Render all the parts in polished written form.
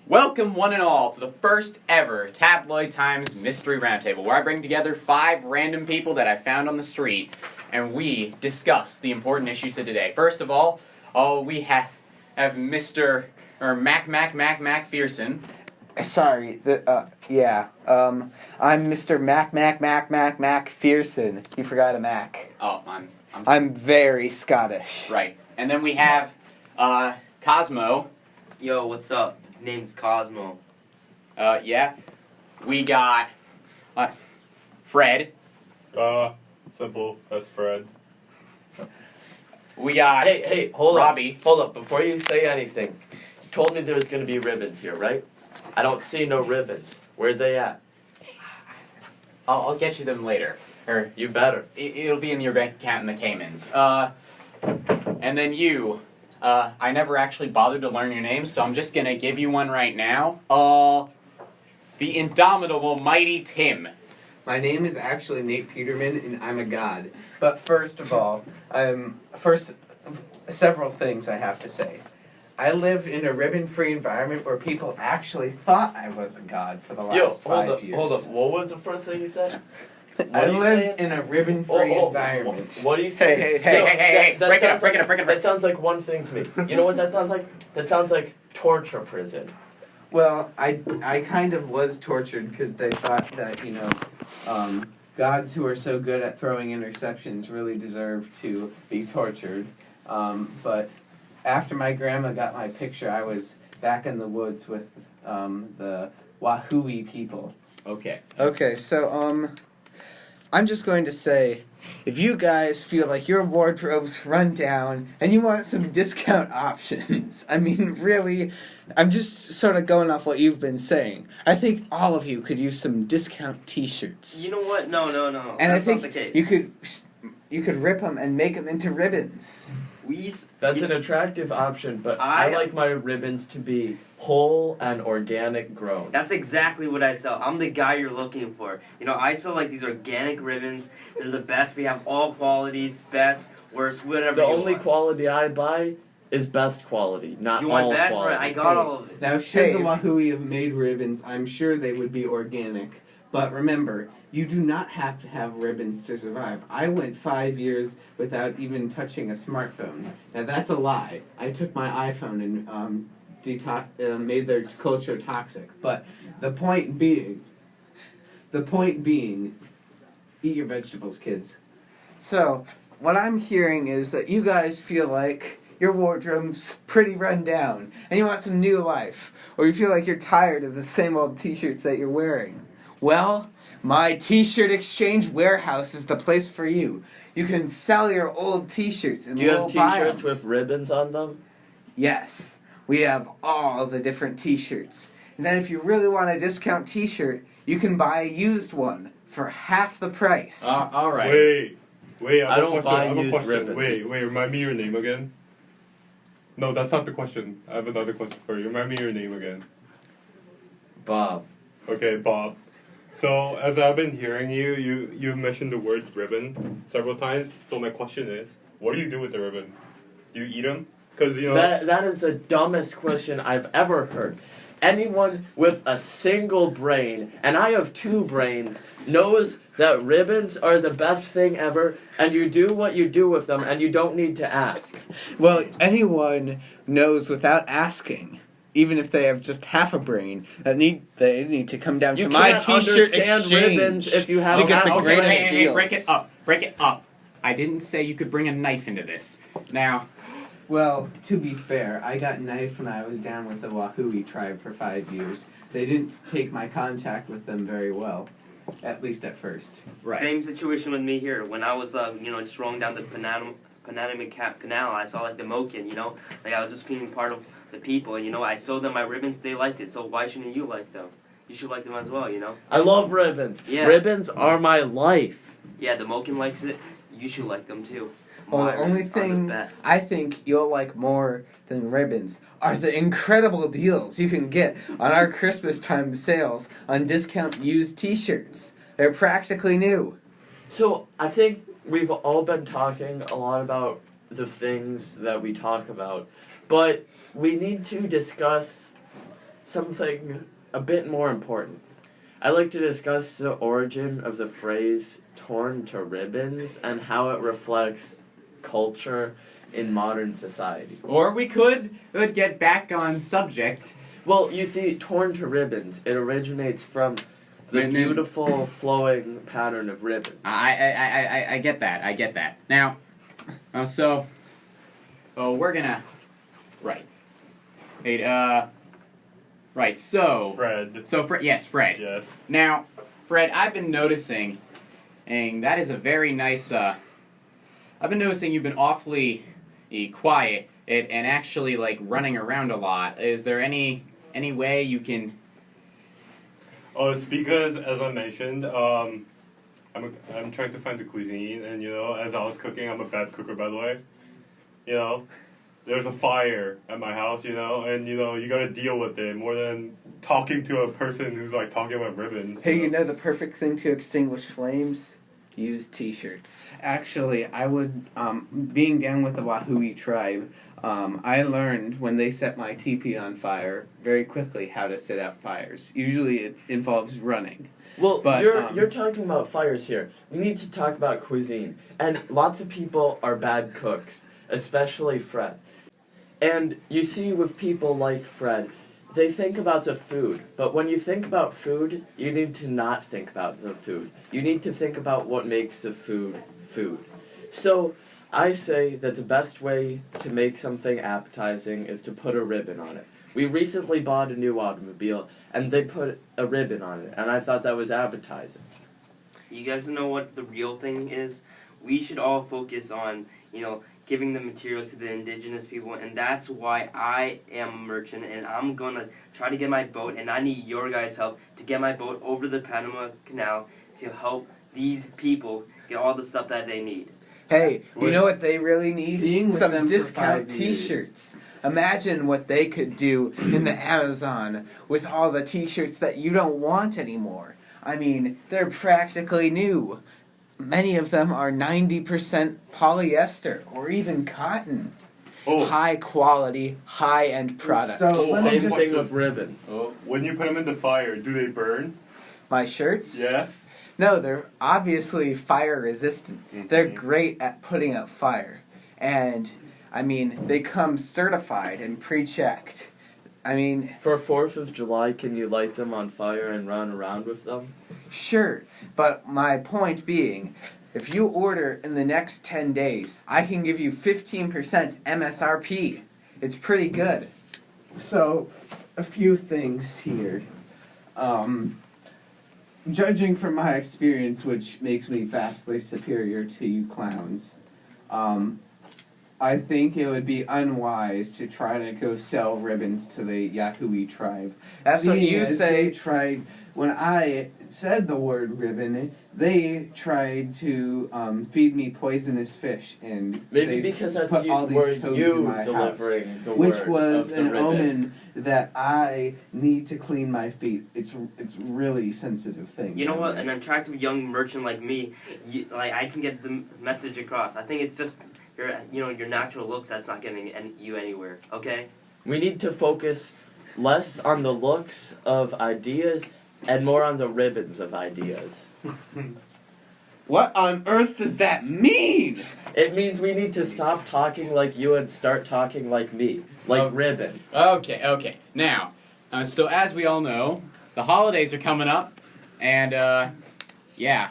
Welcome one and all to the first ever Tabloid Times Mystery Roundtable, where I bring together 5 random people that I found on the street, and we discuss the important issues of today. First of all, we have Mr. Mac Fearson. Sorry, I'm Mr. Mac Fearson. You forgot a Mac. Oh, I'm very Scottish. Right. And then we have Cosmo. Yo, what's up? Name's Cosmo. Yeah. We got Fred. Simple as Fred. We got Hey, hold Robbie. up. Hold up, before you say anything. You told me there was going to be ribbons here, right? I don't see no ribbons. Where they at? I'll get you them later. Or You better. it'll be in your bank account in the Caymans. And then you. I never actually bothered to learn your name, so I'm just gonna give you one right now. The indomitable mighty Tim. My name is actually Nate Peterman, and I'm a god. But first of all, several things I have to say. I lived in a ribbon-free environment where people actually thought I was a god for the last 5 years. Hold up. What was the first thing you said? I lived in a ribbon-free environment. What do you say? Hey, break it up. That sounds like one thing to me. You know what that sounds like? That sounds like torture prison. Well, I kind of was tortured because they thought that, gods who are so good at throwing interceptions really deserve to be tortured. But after my grandma got my picture, I was back in the woods with the Wahui people. Okay. Okay, so, I'm just going to say, if you guys feel like your wardrobe's run down and you want some discount options, I mean, really, I'm just sort of going off what you've been saying. I think all of you could use some discount t-shirts. You know what? No. And That's I think not the case. you could rip them and make them into ribbons. That's an attractive option, but I like my ribbons to be whole and organic grown. That's exactly what I sell. I'm the guy you're looking for. I sell like these organic ribbons. They're the best. We have all qualities, best, worst, whatever The you only want. quality I buy is best quality, not You all want best? quality. Right, I got all of it. Now, should the Hey, Wahui have made ribbons, I'm sure they would be organic. But remember, you do not have to have ribbons to survive. I went 5 years without even touching a smartphone. Now, that's a lie. I took my iPhone and made their culture toxic. But the point being, eat your vegetables, kids. So, what I'm hearing is that you guys feel like your wardrobe's pretty run down and you want some new life, or you feel like you're tired of the same old t-shirts that you're wearing. Well, my t-shirt exchange warehouse is the place for you. You can sell your old t-shirts and Do you we'll have buy t-shirts 'em. with ribbons on them? Yes, we have all the different t-shirts. And then if you really want a discount t-shirt, you can buy a used one for half the price. All right. Wait, I don't buy I have a used question. ribbons. Wait, remind me your name again. No, that's not the question. I have another question for you. Remind me your name again. Bob. Okay, Bob. So, as I've been hearing you mentioned the word ribbon several times. So my question is, what do you do with the ribbon? Do you eat them? Because, That is the dumbest question I've ever heard. Anyone with a single brain, and I have 2 brains, knows that ribbons are the best thing ever, and you do what you do with them, and you don't need to ask. Well, anyone knows without asking, even if they have just half a brain, that they need to come down You to my can't t-shirt understand exchange ribbons if you have to get the half a greatest brain. deals. Break it up. I didn't say you could bring a knife into this. Now, Well, to be fair, I got knifed when I was down with the Wahui tribe for 5 years. They didn't take my contact with them very well, at least at first. right. Same situation with me here. When I was, just rolling down the Panama Canal, I saw like the Moken. Like I was just being part of the people. And I sold them my ribbons. They liked it. So why shouldn't you like them? You should like them as well. I love ribbons. Yeah. Ribbons are my life. Yeah, the Moken likes it. You should like them too. Well, My the only ribbons are the thing best. I think you'll like more than ribbons are the incredible deals you can get on our Christmas time sales on discount used t-shirts. They're practically new. So I think we've all been talking a lot about the things that we talk about, but we need to discuss something a bit more important. I'd like to discuss the origin of the phrase torn to ribbons and how it reflects culture in modern society. Or we could get back on subject. Well, you see, torn to ribbons, it originates from the beautiful flowing pattern of ribbons. I get that. I get that. Now, we're gonna right. Wait, right. Fred. Yes, Fred. Yes. Now, Fred, I've been noticing, and that is a very nice. I've been noticing you've been awfully quiet and actually like running around a lot. Is there any way you can? Oh, it's because, as I mentioned, I'm trying to find the cuisine, and as I was cooking, I'm a bad cooker, by the way. There's a fire at my house, and you gotta deal with it more than talking to a person who's like talking about ribbons. Hey, the perfect thing to extinguish flames? Use T-shirts. Actually, I would, being down with the Wahui tribe, I learned when they set my teepee on fire very quickly how to set out fires. Usually it involves running. Well, But, you're talking about fires here. We need to talk about cuisine. And lots of people are bad cooks, especially Fred. And you see with people like Fred, they think about the food. But when you think about food, you need to not think about the food. You need to think about what makes the food food. So I say that the best way to make something appetizing is to put a ribbon on it. We recently bought a new automobile, and they put a ribbon on it, and I thought that was appetizing. You guys know what the real thing is? We should all focus on, giving the materials to the indigenous people, and that's why I am a merchant, and I'm gonna try to get my boat, and I need your guys' help to get my boat over the Panama Canal to help these people get all the stuff that they need. Hey, you know what they really need? Being with Some them for discount 5 years. T-shirts. Imagine what they could do in the Amazon with all the T-shirts that you don't want anymore. I mean, they're practically new. Many of them are 90% polyester or even cotton. Oh, High quality, high-end products. So, let me Same just- thing with ribbons. when you put them in the fire, do they burn? My shirts? Yes. No, they're obviously fire resistant. They're great at putting out fire. And, they come certified and pre-checked. For 4th of July, can you light them on fire and run around with them? Sure, but my point being, if you order in the next 10 days, I can give you 15% MSRP. It's pretty good. So, a few things here. Judging from my experience, which makes me vastly superior to you clowns, I think it would be unwise to try to go sell ribbons to the Yahui tribe. That's what Seeing you as say. They tried, when I said the word ribbon, they tried to feed me poisonous fish, and Maybe they because that's put all were these toads you in my house, delivering the which word was of the an ribbon. omen that I need to clean my feet. It's really sensitive thing. You know what? An attractive young merchant like me, I can get the message across. I think it's just your natural looks that's not getting you anywhere. Okay. We need to focus less on the looks of ideas and more on the ribbons of ideas. What on earth does that mean? It means we need to stop talking like you and start talking like me. Like ribbons. Okay. Now, so as we all know, the holidays are coming up, and yeah.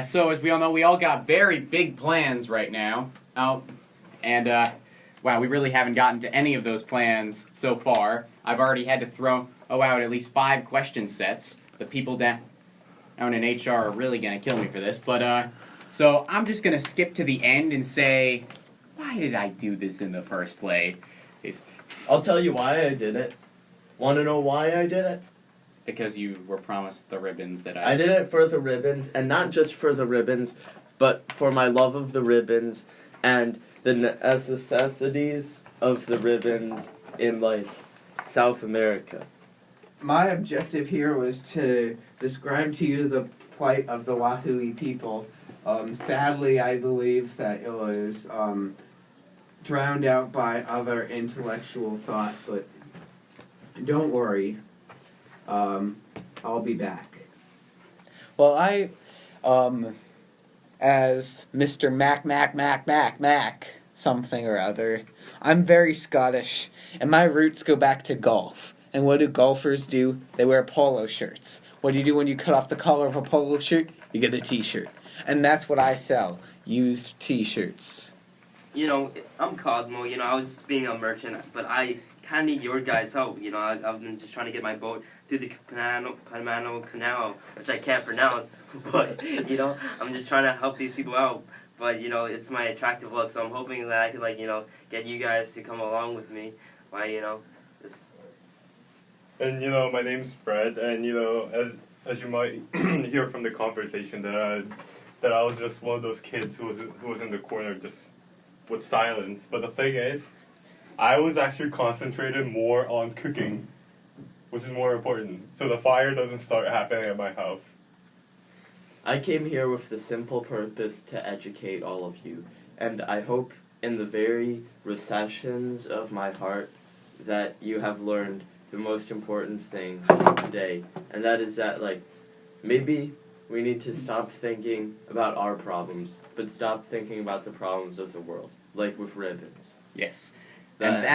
So as we all know, we all got very big plans right now. And wow, we really haven't gotten to any of those plans so far. I've already had to throw out at least 5 question sets. The people down in HR are really gonna kill me for this, but so I'm just gonna skip to the end and say, why did I do this in the first place? I'll tell you why I did it. Want to know why I did it? Because you were promised the ribbons that I did it for the ribbons, and not just for the ribbons, but for my love of the ribbons and the necessities of the ribbons in, South America. My objective here was to describe to you the plight of the Wahui people. Sadly, I believe that it was drowned out by other intellectual thought, but Don't worry. I'll be back. Well, as Mr. Mac, something or other, I'm very Scottish, and my roots go back to golf. And what do golfers do? They wear polo shirts. What do you do when you cut off the collar of a polo shirt? You get a t-shirt. And that's what I sell, used t-shirts. You know, I'm Cosmo. You know, I was just being a merchant, but I kind of need your guys' help. You know, I've been just trying to get my boat through the Panama Canal, which I can't pronounce. But, you know, I'm just trying to help these people out. But, you know, it's my attractive look, so I'm hoping that I could, like, you know, get you guys to come along with me. Why, you know, just... And you know, my name's Fred, and you know, as you might hear from the conversation, that I was just one of those kids who was in the corner just with silence. But the thing is, I was actually concentrated more on cooking, which is more important, so the fire doesn't start happening at my house. I came here with the simple purpose to educate all of you, and I hope in the very recessions of my heart that you have learned the most important thing today, and that is that, like, maybe we need to stop thinking about our problems, but stop thinking about the problems of the world, like with ribbons. Yes. And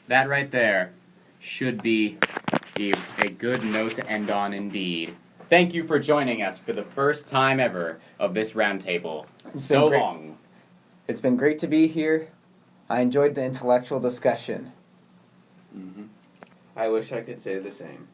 that right there should be a good note to end on indeed. Thank you for joining us for the first time ever of this roundtable. So long. It's been great to be here. I enjoyed the intellectual discussion. I wish I could say the same.